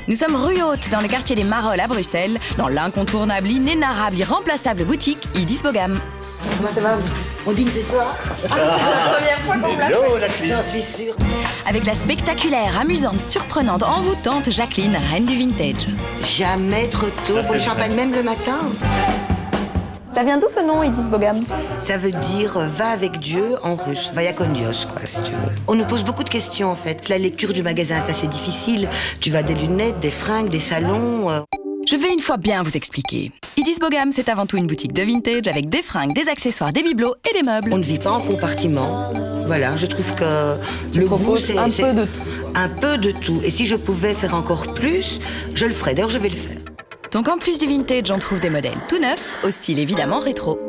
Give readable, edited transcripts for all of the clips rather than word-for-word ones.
Nous sommes rue Haute, dans le quartier des Marolles à Bruxelles, dans l'incontournable, inénarrable, irremplaçable boutique Idis Bogam. Comment ça va? On dîne ce soir? C'est la première fois qu'on me l'a fait. J'en suis sûre. Avec la spectaculaire, amusante, surprenante, envoûtante Jacqueline, reine du vintage. Jamais trop tôt pour le champagne, même le matin. Ça vient d'où ce nom, Idis Bogam? Ça veut dire va avec Dieu en russe, vaya con Dios, quoi, si tu veux. On nous pose beaucoup de questions, en fait. La lecture du magasin, c'est assez difficile. Tu vas des lunettes, des fringues, des salons. Je vais une fois bien vous expliquer. Idis Bogam, c'est avant tout une boutique de vintage avec des fringues, des accessoires, des bibelots et des meubles. On ne vit pas en compartiment. Voilà, je trouve que Tu le goût, proposes c'est un peu de tout. un peu de tout. Et si je pouvais faire encore plus, je le ferais. D'ailleurs, je vais le faire. Donc en plus du vintage, on trouve des modèles tout neufs, au style évidemment rétro.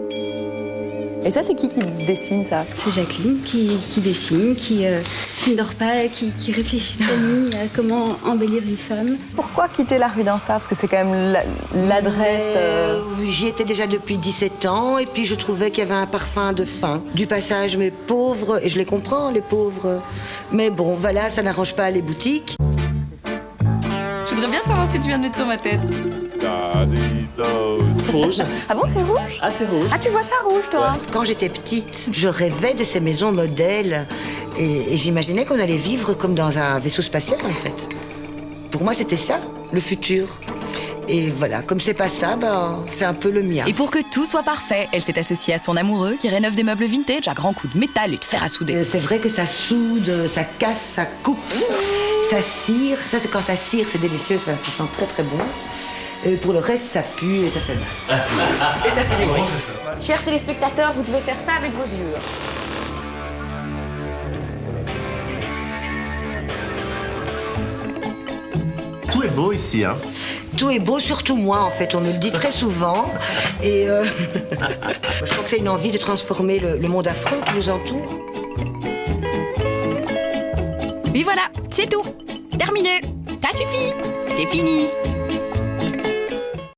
Et ça, c'est qui dessine ça? C'est Jacqueline qui dessine, qui ne dort pas, qui réfléchit la nuit à comment embellir une femme. Pourquoi quitter la rue d'Ansart? Parce que c'est quand même l'adresse... J'y étais déjà depuis 17 ans et puis je trouvais qu'il y avait un parfum de faim. Du passage, mes pauvres, et je les comprends, les pauvres. Mais bon, voilà, ça n'arrange pas les boutiques. Je voudrais bien savoir ce que tu viens de mettre sur ma tête. Rouge. Ah bon, c'est rouge? Ah, c'est rouge. Ah, tu vois ça rouge, toi? Quand j'étais petite, je rêvais de ces maisons modèles et j'imaginais qu'on allait vivre comme dans un vaisseau spatial, en fait. Pour moi, c'était ça, le futur. Et voilà, comme c'est pas ça, c'est un peu le mien. Et pour que tout soit parfait, elle s'est associée à son amoureux qui rénove des meubles vintage à grands coups de métal et de fer à souder. C'est vrai que ça soude, ça casse, ça coupe, ça cire. Ça, c'est quand ça cire, c'est délicieux, ça sent très très bon. Et pour le reste, ça pue et ça fait mal. Et ça fait du bruit. Chers téléspectateurs, vous devez faire ça avec vos yeux. Tout est beau ici, hein. Tout est beau, surtout moi, en fait. On me le dit très souvent. Et je crois que c'est une envie de transformer le monde affreux qui nous entoure. Oui voilà, c'est tout. Terminé. Ça suffit. C'est fini.